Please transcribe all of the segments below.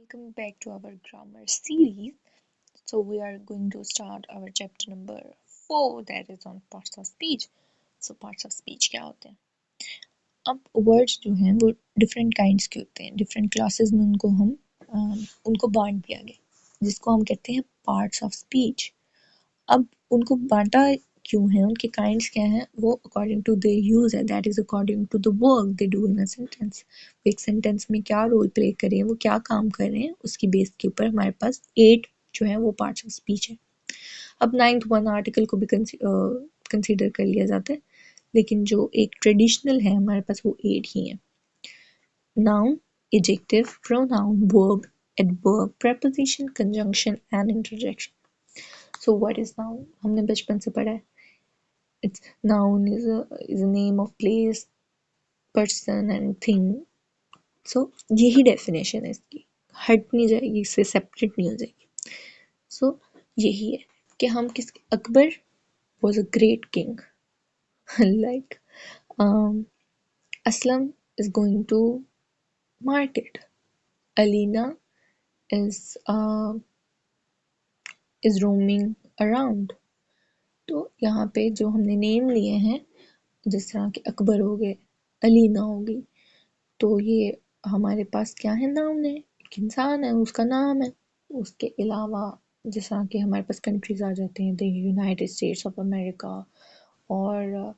welcome back to our grammar series. So, we are going to start our chapter number 4, that is on parts of speech. So, parts of speech क्या होते हैं? अब words जो हैं वो different kinds के होते हैं, डिफरेंट क्लासेस में उनको बांट दिया गया, जिसको हम कहते हैं पार्ट्स ऑफ स्पीच. अब उनको बांटा क्यों है, उनके काइंड्स क्या हैं, वो अकॉर्डिंग टू देयर यूज है, that is according to the work they do in a sentence. एक सेंटेंस में क्या रोल प्ले कर रहे हैं, वो क्या काम कर रहे हैं, उसकी बेस के ऊपर हमारे पास 8 जो है वो पार्ट्स ऑफ स्पीच है. अब 9th वन आर्टिकल को भी कंसीडर कर लिया जाता है, लेकिन जो एक ट्रेडिशनल है हमारे पास वो 8 ही है. Noun, adjective, pronoun, verb, adverb, preposition, conjunction and interjection. So what is noun? हमने बचपन से पढ़ा है. It's noun is a name of place, person and thing. So यही definition है इसकी, हट नहीं जाएगी, इससे सेपरेट नहीं हो जाएगी. So यही है कि हम किस Akbar was a great king. like Aslam is going to market. Alina is roaming around. तो यहाँ पे जो हमने नेम लिए हैं, जिस तरह के अकबर हो गए, अलीना हो गई, तो ये हमारे पास क्या है, नाउन है, एक इंसान है, उसका नाम है. उसके अलावा जिस तरह के हमारे पास कंट्रीज आ जाते हैं, the United States of America और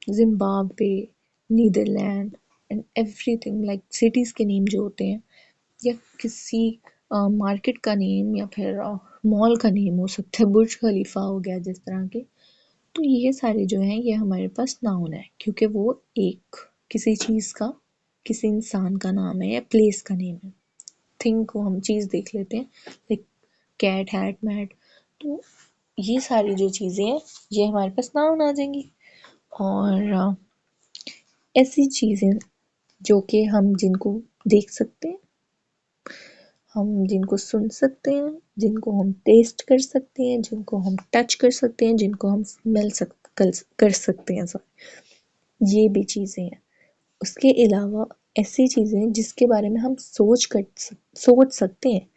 Zimbabwe, Netherland and everything, like cities के नेम जो होते हैं, या किसी मार्केट का नेम, या फिर मॉल का नेम हो सकता है, बुर्ज खलीफा हो गया, जिस तरह के. तो ये सारे जो हैं ये हमारे पास नाउन है, क्योंकि वो एक किसी चीज़ का, किसी इंसान का नाम है या प्लेस का नेम है. थिंग को हम चीज़ देख लेते हैं, लाइक कैट, हैट, मैट. तो ये सारी जो चीज़ें हैं ये हमारे पास नाउन आ जाएंगी. और ऐसी चीज़ें जो कि हम जिनको देख सकते हैं, हम जिनको सुन सकते हैं, जिनको हम टेस्ट कर सकते हैं, जिनको हम टच कर सकते हैं, जिनको हम स्मेल कर सकते हैं, ये भी चीज़ें हैं. उसके अलावा ऐसी चीज़ें जिसके बारे में हम सोच सकते हैं,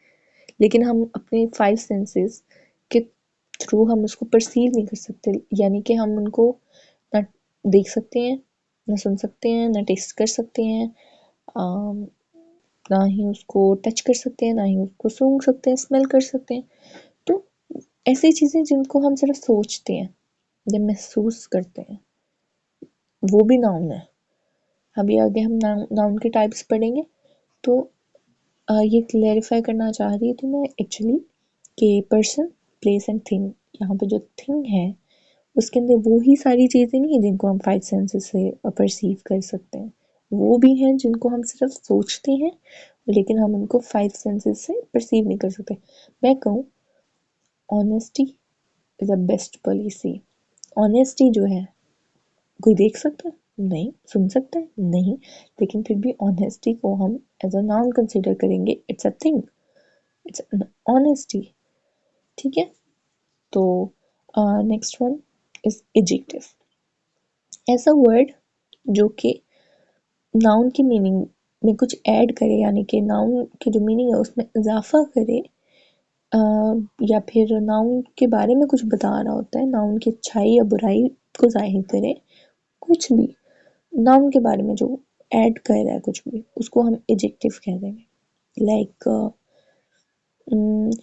लेकिन हम अपने 5 सेंसेस के थ्रू हम उसको परसीव नहीं कर सकते, यानी कि हम उनको ना देख सकते हैं, ना सुन सकते हैं, ना टेस्ट कर सकते हैं, ना ही उसको टच कर सकते हैं, ना ही उसको सूंघ सकते हैं, स्मेल कर सकते हैं. तो ऐसी चीज़ें जिनको हम सिर्फ सोचते हैं या महसूस करते हैं, वो भी नाउन है. अभी आगे हम नाउन के टाइप्स पढ़ेंगे. तो ये क्लैरिफाई करना चाह रही थी मैं एक्चुअली कि पर्सन, प्लेस एंड थिंग, यहाँ पे जो थिंग है उसके अंदर वो ही सारी चीज़ें नहीं है जिनको हम 5 सेंसेस से परसीव कर सकते हैं, वो भी हैं जिनको हम सिर्फ सोचते हैं, लेकिन हम उनको 5 सेंसेस से परसीव नहीं कर सकते. मैं कहूँ honesty is a best policy. Honesty जो है कोई देख सकता है नहीं, सुन सकता है नहीं, लेकिन फिर भी ऑनेस्टी को हम एज अ नाउन कंसिडर करेंगे. It's a thing, it's honesty. ठीक है. तो नेक्स्ट वन इज एडजेक्टिव. ऐसा वर्ड जो कि नाउन की मीनिंग में कुछ ऐड करे, यानी कि नाउन की जो मीनिंग है उसमें इजाफा करे, या फिर नाउन के बारे में कुछ बता रहा होता है, नाउन की अच्छाई या बुराई को जाहिर करे, कुछ भी नाउन के बारे में जो ऐड कर रहा है कुछ भी, उसको हम एडजेक्टिव कह देंगे. Like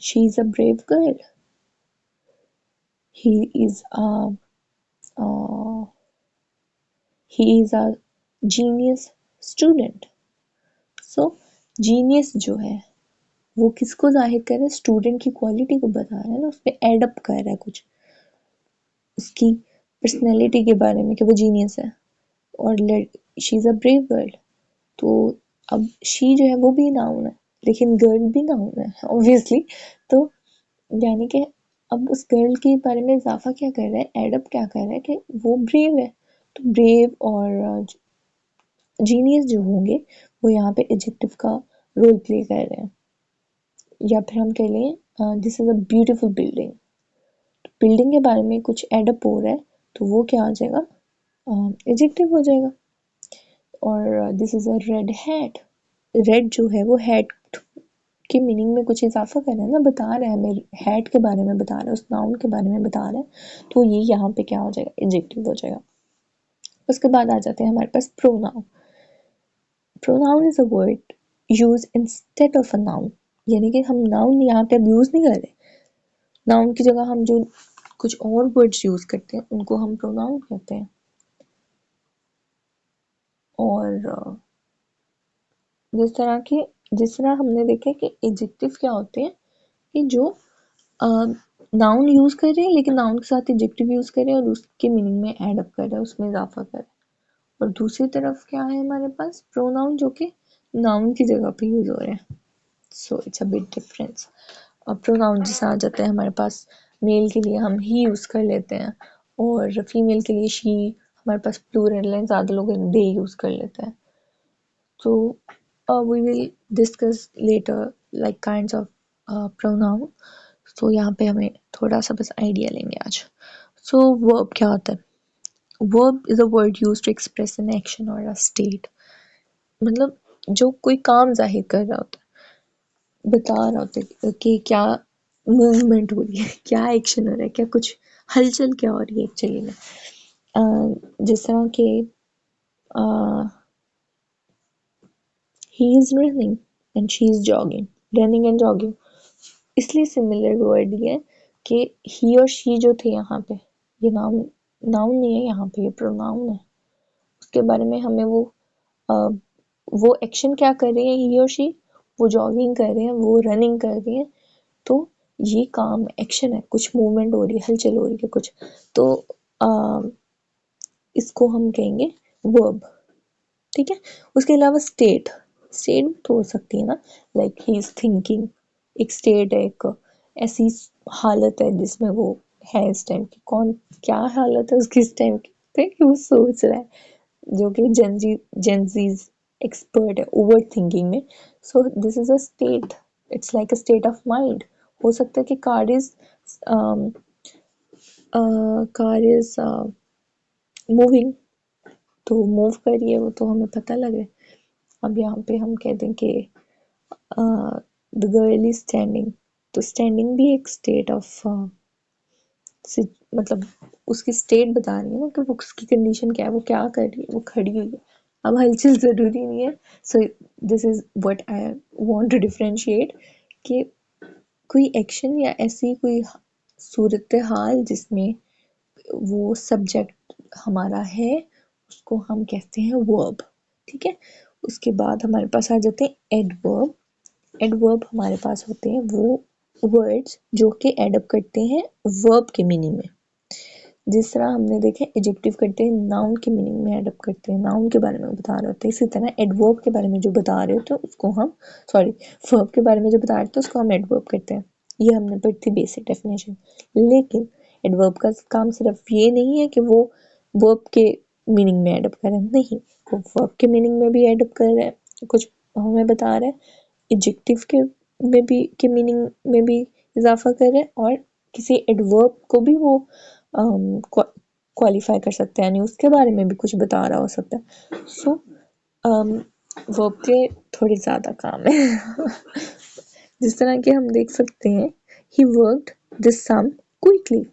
she is a brave girl, he is a he is a genius student. so genius जो है वो किसको जाहिर कर रहा है, स्टूडेंट की क्वालिटी को बता रहा है ना, उसमें एड अप कर रहा है कुछ उसकी पर्सनैलिटी के बारे में कि वो जीनियस है. और she is a brave girl, तो अब शी जो है वो भी नाउन है, लेकिन गर्ल भी नाउन है ऑब्वियसली. तो यानी कि अब उस गर्ल के बारे में इजाफा क्या कर रहा है, एडअप क्या कर रहा है कि वो ब्रेव है. तो ब्रेव और जीनियस जो होंगे वो यहाँ पे एडजेक्टिव का रोल प्ले कर रहे हैं. या फिर हम कह लें this is a beautiful building. Building के बारे में कुछ एडअप हो रहा है, तो वो क्या आ जाएगा, एडजेक्टिव हो जाएगा. और this is a red hat. Red जो है वो हैट के मीनिंग में कुछ इजाफा कर रहा है ना, बता रहा है हमें, हैट के बारे में बता रहा है, उस नाउन के बारे में बता रहा है, तो ये यहाँ पे क्या हो जाएगा, एडजेक्टिव हो जाएगा। उसके बाद आ जाते हैं हमारे पास pronoun. Pronoun is a word use instead of a noun, यानी कि हम नाउन यहाँ पे अब यूज नहीं कर रहे, नाउन की जगह हम जो कुछ और वर्ड्स यूज करते हैं उनको हम प्रोनाउन कहते हैं। और जिस तरह हमने देखा कि एडजेक्टिव क्या होते हैं, कि जो नाउन यूज कर रहे हैं लेकिन नाउन के साथ एडजेक्टिव यूज कर रहे हैं और उसके मीनिंग में ऐड अप कर रहे हैं, उसमें इजाफा कर रहे हैं। और दूसरी तरफ क्या है हमारे पास, प्रोनाउन, जो कि नाउन की जगह पे यूज हो रहे हैं। So it's a big difference. और प्रोनाउन जैसे आ जाते हैं हमारे पास, मेल के लिए हम ही यूज कर लेते हैं और फीमेल के लिए शी, हमारे पास प्लूरल है, ज्यादा लोग दे यूज कर लेते हैं। So we will discuss later like kinds of pronoun. So यहाँ पे हमें थोड़ा सा बस आइडिया लेंगे आज। So verb क्या होता है? Verb is a word used to express an action or a state. मतलब जो कोई काम जाहिर कर रहा होता है, बता रहा होता है कि क्या मूवमेंट हो रही है, क्या एक्शन हो रहा है, क्या कुछ हलचल क्या हो रही है एक्चुअली में। जिस तरह के he is running and she is jogging, running and jogging, इसलिए सिमिलर वर्ड ये कि ही और शी जो थे यहाँ पे, ये नाउन नाउन नहीं है यहाँ पे, ये प्रोनाउन है। उसके बारे में हमें वो एक्शन क्या कर रहे हैं ही और शी, वो जॉगिंग कर रहे हैं, वो रनिंग कर रही हैं, तो ये काम एक्शन है, कुछ मूवमेंट हो रही है, हलचल हो रही है कुछ, तो इसको हम कहेंगे वर्ब। ठीक है। उसके अलावा स्टेट, स्टेट तो हो सकती है ना, लाइक ही इज थिंकिंग, एक स्टेट है, एक ऐसी हालत है जिसमें वो है इस टाइम की, कौन क्या हालत है उसकी इस टाइम की, तो कि वो सोच रहा है, जो कि जेंजीज एक्सपर्ट है ओवर थिंकिंग में। सो this is a state, it's like a state of mind. हो सकता है कि कार इज मूविंग, तो मूव करिए, वो तो हमें पता लगे। अब यहाँ पे हम कह दें कि द गर्ल इज स्टैंडिंग, तो स्टैंडिंग भी एक स्टेट ऑफ, मतलब उसकी स्टेट बता रही है ना कि वो उसकी कंडीशन क्या है, वो क्या कर रही है, वो खड़ी हुई है। अब हलचल जरूरी नहीं है। So this is what I want to differentiate, कि कोई एक्शन या ऐसी कोई सूरत हाल जिसमें वो सब्जेक्ट हमारा है, उसको हम कहते हैं वर्ब। ठीक है। उसके बाद हमारे पास आ जाते हैं एडवर्ब। एडवर्ब हमारे पास होते हैं वो वर्ड्स जो कि एडअप करते हैं वर्ब के मीनिंग में। जिस तरह हमने देखे एडजेक्टिव करते हैं नाउन के मीनिंग में एडअप करते हैं, नाउन के बारे में बता रहे होते हैं, इसी तरह एडवर्ब के बारे में जो बता रहे होते हैं उसको हम, सॉरी, वर्ब के बारे में जो बता रहे थे उसको हम एडवर्ब करते हैं। ये हमने पढ़ी थी बेसिक डेफिनेशन। लेकिन एडवर्ब का काम सिर्फ ये नहीं है कि वो वर्ब के मीनिंग में एडअप करें, नहीं, वो वर्ब के मीनिंग में भी एडअप कर रहे हैं, कुछ हमें बता रहे हैं, एडजेक्टिव के मीनिंग में भी इजाफा कर रहे हैं, और किसी एडवर्ब को भी वो क्वालिफाई कर सकते हैं, यानी उसके बारे में भी कुछ बता रहा हो सकता है। सो वर्ब के थोड़े ज़्यादा काम है। जिस तरह के हम देख सकते हैं, he worked this sum quickly.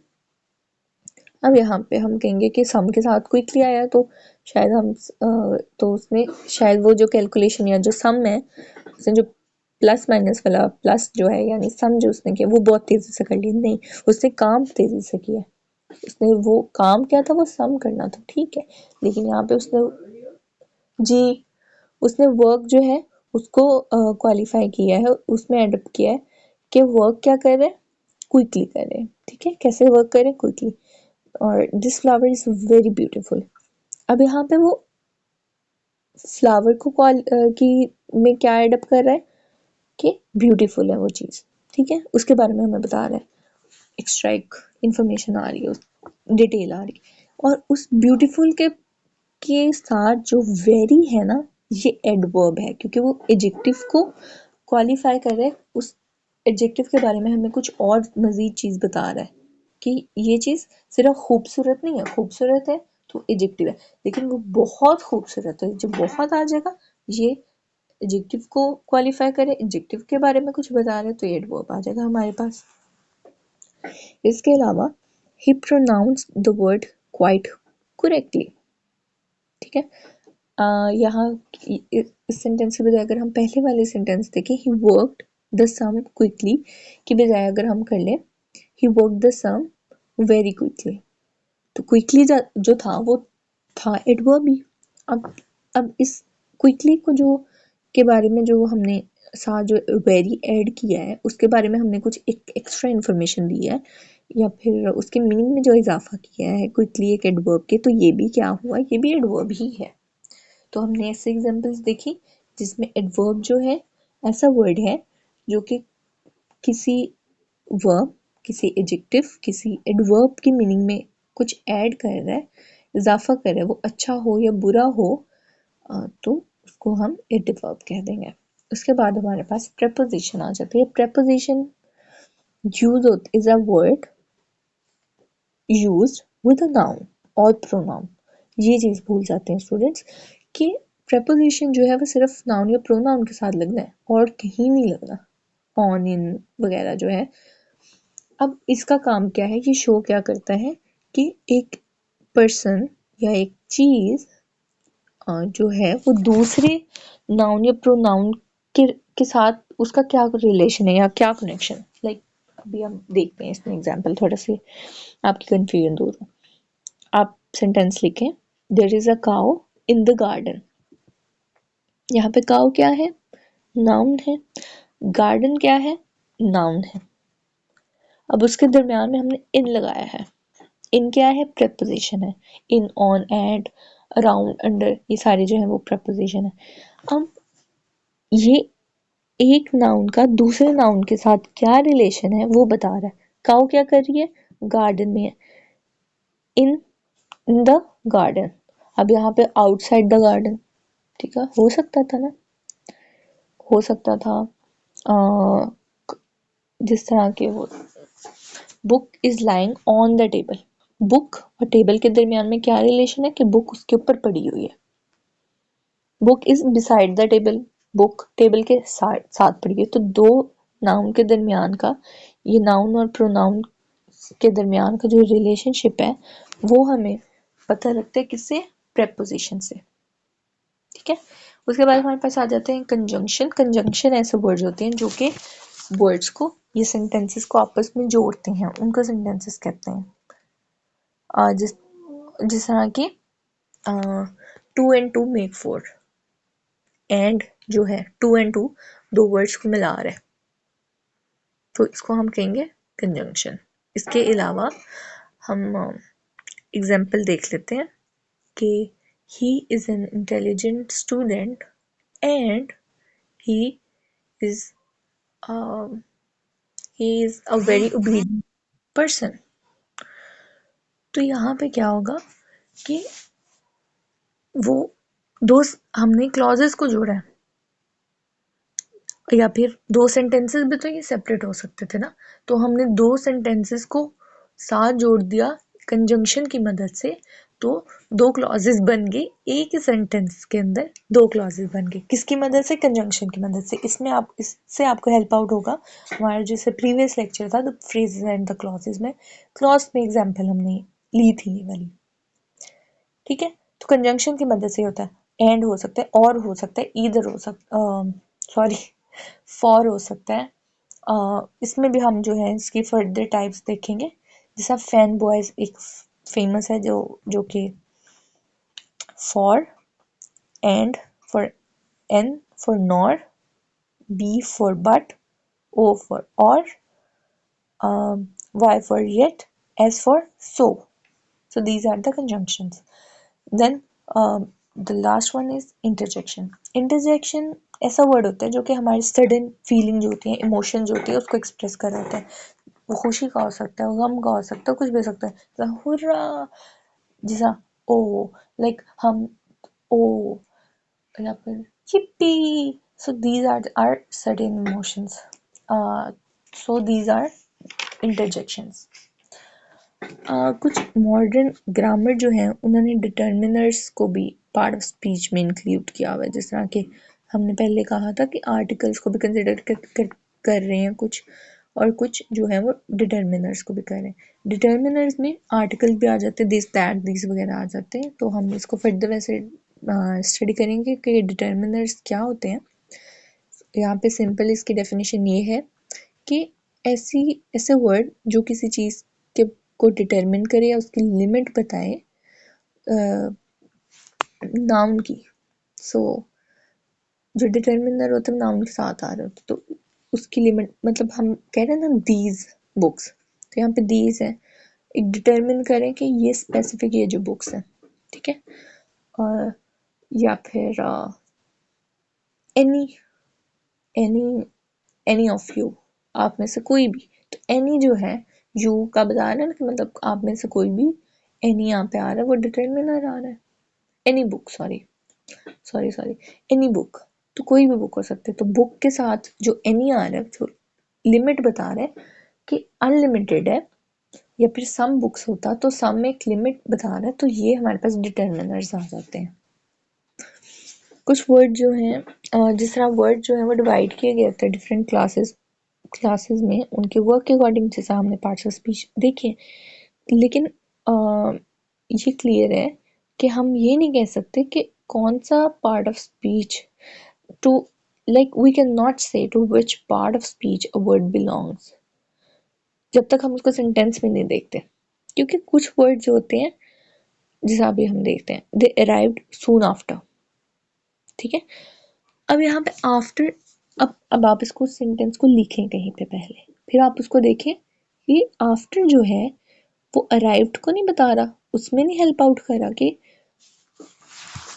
अब यहाँ पे हम कहेंगे कि सम के साथ क्विकली आया, तो शायद तो उसने शायद वो जो कैलकुलेशन या जो सम है, उसने जो प्लस माइनस वाला प्लस जो है यानी सम जो उसने किया वो बहुत तेजी से कर लिया, नहीं, उसने काम तेजी से किया। उसने वो काम क्या था, वो सम करना था, ठीक है, लेकिन यहाँ पे उसने, जी, उसने वर्क जो है उसको क्वालिफाई किया है, उसमें एडप्ट किया है कि वर्क क्या कर रहे हैं, क्विकली कर रहे हैं। ठीक है, कैसे वर्क करें, क्विकली। और this flower is very beautiful. अब यहाँ पे वो फ्लावर को की में क्या एडप्ट कर रहा है कि ब्यूटीफुल है वो चीज़। ठीक है, उसके बारे में हमें बता रहा है, एक्स्ट्रा एक इंफॉर्मेशन आ रही है, डिटेल आ रही है। और उस ब्यूटीफुल के साथ जो वेरी है ना, ये एडवर्ब है, क्योंकि वो एडजेक्टिव को क्वालिफाई कर रहा है, उस एडजेक्टिव के बारे में हमें कुछ और मजीद चीज़ बता रहा है कि ये चीज़ सिर्फ खूबसूरत नहीं है, खूबसूरत है तो एडजेक्टिव है, लेकिन वो बहुत खूबसूरत है, जो बहुत आ जाएगा ये एडजेक्टिव को क्वालिफाई करे, एडजेक्टिव के बारे में कुछ बता रहे तो एडवर्ब आ जाएगा हमारे पास। इसके अलावा he pronounces the word quite correctly. ठीक है, यहाँ इस सेंटेंस के बजाय अगर हम पहले वाले सेंटेंस देखें, he worked the sum quickly की बजाय अगर हम कर ले he worked the sum very quickly, तो क्विकली जो था वो था एडवर्ब ही। अब इस क्विकली को जो के बारे में जो हमने साथ जो वेरी ऐड किया है उसके बारे में हमने कुछ एक एक्स्ट्रा इन्फॉर्मेशन दी है या फिर उसके मीनिंग में जो इजाफा किया है क्विकली एक एडवर्ब के, तो ये भी क्या हुआ, ये भी एडवर्ब ही है। तो हमने ऐसे एग्जांपल्स देखी जिसमें एडवर्ब जो है ऐसा वर्ड है जो कि किसी वर्ब, किसी एडजेक्टिव, किसी एडवर्ब की मीनिंग में कुछ ऐड कर रहा है, इजाफा कर रहा है, वो अच्छा हो या बुरा हो, तो उसको हम एडवर्ब कह देंगे। उसके बाद हमारे पास प्रेपोजिशन आ जाती है। Preposition use is a word used with a noun और प्रोनाउन। ये चीज भूल जाते हैं स्टूडेंट्स कि प्रेपोजिशन जो है वो सिर्फ नाउन या प्रोनाउन के साथ लगना है और कहीं नहीं लगना, ऑन इन वगैरह जो है। अब इसका काम क्या है, ये शो क्या करता है कि एक पर्सन या एक चीज जो है वो दूसरे नाउन या प्रोनाउन के साथ उसका क्या रिलेशन है या क्या कनेक्शन। लाइक अभी हम देखते हैं इसमें एग्जांपल, थोड़ा सी आपकी कंफ्यूजन दूर हो। आप सेंटेंस लिखें, there is a cow in the garden. यहाँ पे काउ क्या है, नाउन है, गार्डन क्या है, नाउन है। अब उसके दरमियान में हमने इन लगाया है। इन क्या है, प्रेपोजिशन है। इन, ऑन, एट, अराउंड, अंडर, ये सारे जो है वो प्रेपोजिशन है। अब ये एक नाउन का दूसरे नाउन के साथ क्या रिलेशन है वो बता रहा है। काउ क्या कर रही है, गार्डन में है, इन द गार्डन। अब यहाँ पे आउटसाइड द गार्डन, ठीक है, हो सकता था ना, हो सकता था जिस तरह के वो book is lying on the table. Book और टेबल के दरमियान में क्या रिलेशन है कि बुक उसके ऊपर पड़ी हुई है। Book is beside the table, book table के साथ पड़ी है। तो दो नाउन के दरमियान का, ये नाउन और प्रोनाउन के दरमियान का जो रिलेशनशिप है वो हमें पता लगता है किससे, प्रेपोजिशन से। ठीक है, उसके बाद हमारे पास आ जाते हैं कंजंक्शन। कंजंक्शन ऐसे वर्ड्स होते हैं जो कि वर्ड्स को, ये सेंटेंसेस को आपस में जोड़ते हैं, उनको सेंटेंसेस कहते हैं। जिस जिस तरह की two and two make four, and जो है टू एंड टू दो वर्ड्स को मिला रहा है, तो इसको हम कहेंगे कंजंक्शन। इसके अलावा हम एग्जाम्पल देख लेते हैं कि he is an intelligent student and he is a very obedient person. तो यहाँ पे क्या होगा कि वो दो, हमने क्लॉजेस को जोड़ा है, या फिर दो सेंटेंसेस भी तो ये सेपरेट हो सकते थे ना, तो हमने दो सेंटेंसेस को साथ जोड़ दिया कंजंक्शन की मदद से, तो दो क्लॉजेस बन गए एक ही सेंटेंस के अंदर, दो क्लॉजेस बन गए किसकी मदद से, कंजंक्शन की मदद से। इसमें आप इससे आपको हेल्प आउट होगा हमारा जैसे प्रीवियस लेक्चर था the phrases and the clauses में, क्लॉज में एग्जाम्पल हमने ली थी ये वाली। ठीक है, तो कंजंक्शन की मदद से होता है, एंड हो सकता है, और हो सकता है, ईदर हो सकता, सॉरी फॉर हो सकता है। इसमें भी हम जो है इसकी फर्दर टाइप्स देखेंगे। जैसा फैन बॉयज एक फेमस है जो कि for, and for, N for nor, B for but, O for or, Y for yet, S for so. So these are the conjunctions. Then the last one is interjection. Interjection ऐसा word होता है जो कि हमारी sudden feeling जो होती है, emotion जो होती है, उसको एक्सप्रेस कर रहा होता है। वो खुशी का हो सकता है, गम का हो सकता है, कुछ भी हो सकता है, जैसा हुर्रा, जैसा ओ, लाइक हम ओ, या फिर yippee. So these are certain emotions. So these are interjections. कुछ मॉडर्न ग्रामर जो है उन्होंने डिटर्मिनर्स को भी पार्ट ऑफ स्पीच में इंक्लूड किया हुआ है, जिस तरह के हमने पहले कहा था कि आर्टिकल्स को भी कंसिडर कर रहे हैं कुछ, और कुछ जो है वो डिटर्मिनर्स को भी कर रहे हैं। डिटर्मिनर्स में आर्टिकल भी आ जाते हैं, दिस दैट दिस वगैरह आ जाते हैं। तो हम इसको फर्दर वैसे स्टडी करेंगे कि डिटर्मिनर्स क्या होते हैं। यहाँ पे सिंपल इसकी डेफिनेशन ये है कि ऐसे वर्ड जो किसी चीज़ के को डिटरमिन करे या उसकी लिमिट बताए नाउन की। सो जो डिटर्मिनर होता है नाउन के साथ आ रहा होता है, तो उसकी लिमिट मतलब हम कह रहे हैं ना दीज बुक्स, तो यहाँ पे दीज है, एक डिटरमिन करें कि ये स्पेसिफिक ये जो बुक्स हैं, ठीक है। और या फिर any any any of you, आप में से कोई भी। तो एनी जो है यू का बता रहा है ना कि मतलब आप में से कोई भी, एनी यहाँ पे आ रहा है वो डिटरमिनर आ रहा है। Any book, sorry sorry sorry any book, तो कोई भी बुक हो सकती है। तो बुक के साथ जो एनी आ रहा है जो लिमिट बता रहा है कि अनलिमिटेड है, या फिर सम बुक्स होता तो सम में एक लिमिट बता रहा है, तो ये हमारे पास डिटर्मिनर्स आ जाते हैं। कुछ वर्ड जो हैं जिस तरह वर्ड जो है वो डिवाइड किए गए थे डिफरेंट क्लासेस में, उनके वर्क के अकॉर्डिंग जैसा हमने पार्ट्स ऑफ स्पीच देखे। लेकिन ये क्लियर है कि हम ये नहीं कह सकते कि कौन सा part of speech to, like we can not say to which part of speech a word belongs, जब तक हम उसको सेंटेंस में नहीं देखते। क्योंकि कुछ वर्ड जो होते हैं जैसा अभी हम देखते हैं, दे अराइव्ड सून आफ्टर, ठीक है। अब यहाँ पे आफ्टर, अब आप इसको सेंटेंस को लिखें कहीं पे पहले, फिर आप उसको देखें कि आफ्टर जो है वो अराइव्ड को नहीं बता रहा, उसमें नहीं हेल्प आउट कर रहा कि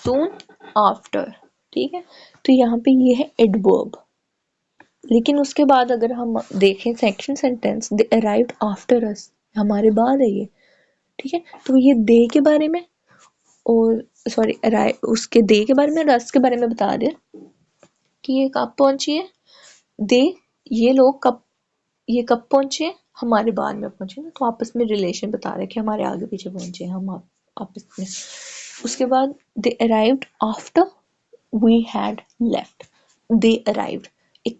सून आफ्टर, ठीक है। तो यहाँ पे ये है एडवर्ब। लेकिन उसके बाद अगर हम देखें सेक्शन सेंटेंस, दे अराइव्ड आफ्टर अस, हमारे बाद है ये, ठीक है। तो ये दे के बारे में, और सॉरी उसके दे के बारे में, रस के बारे में बता रहे कि ये कब पहुंची है, दे ये लोग कब पहुंचे, हमारे बाद में पहुंचे ना, तो आपस में रिलेशन बता रहे कि हमारे आगे पीछे पहुंचे हम आपस में। उसके बाद they arrived after we had left, they arrived एक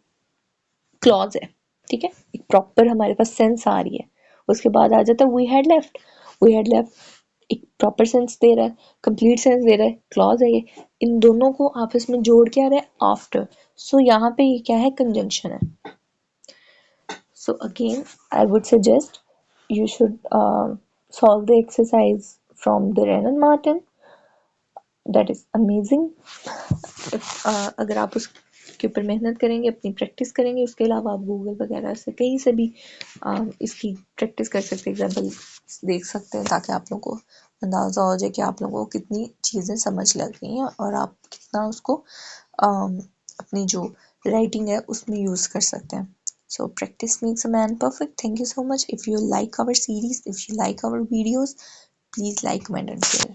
क्लॉज है, ठीक है, एक प्रॉपर हमारे पास सेंस आ रही है। उसके बाद आ जाता है वी हैड लेफ्ट एक प्रॉपर सेंस दे रहा है, कंप्लीट सेंस दे रहा है, क्लॉज है ये। इन दोनों को आपस में जोड़ के आ रहा है आफ्टर। सो यहाँ पे ये क्या है, कंजंक्शन है। So again, I would suggest you should solve the exercise from the Renan Martin. That is amazing. अगर आप उसके ऊपर मेहनत करेंगे, अपनी प्रैक्टिस करेंगे, उसके अलावा आप गूगल वगैरह से कहीं से भी इसकी प्रैक्टिस कर सकते हैं, एग्जाम्पल देख सकते हैं, ताकि आप लोगों को अंदाज़ा हो जाए कि आप लोगों को कितनी चीज़ें समझ लग गई हैं और आप कितना उसको अपनी जो राइटिंग है उसमें यूज़ कर सकते हैं। So practice makes a man perfect. Thank you so much. If you like our series, if you like our videos, please like, comment and share.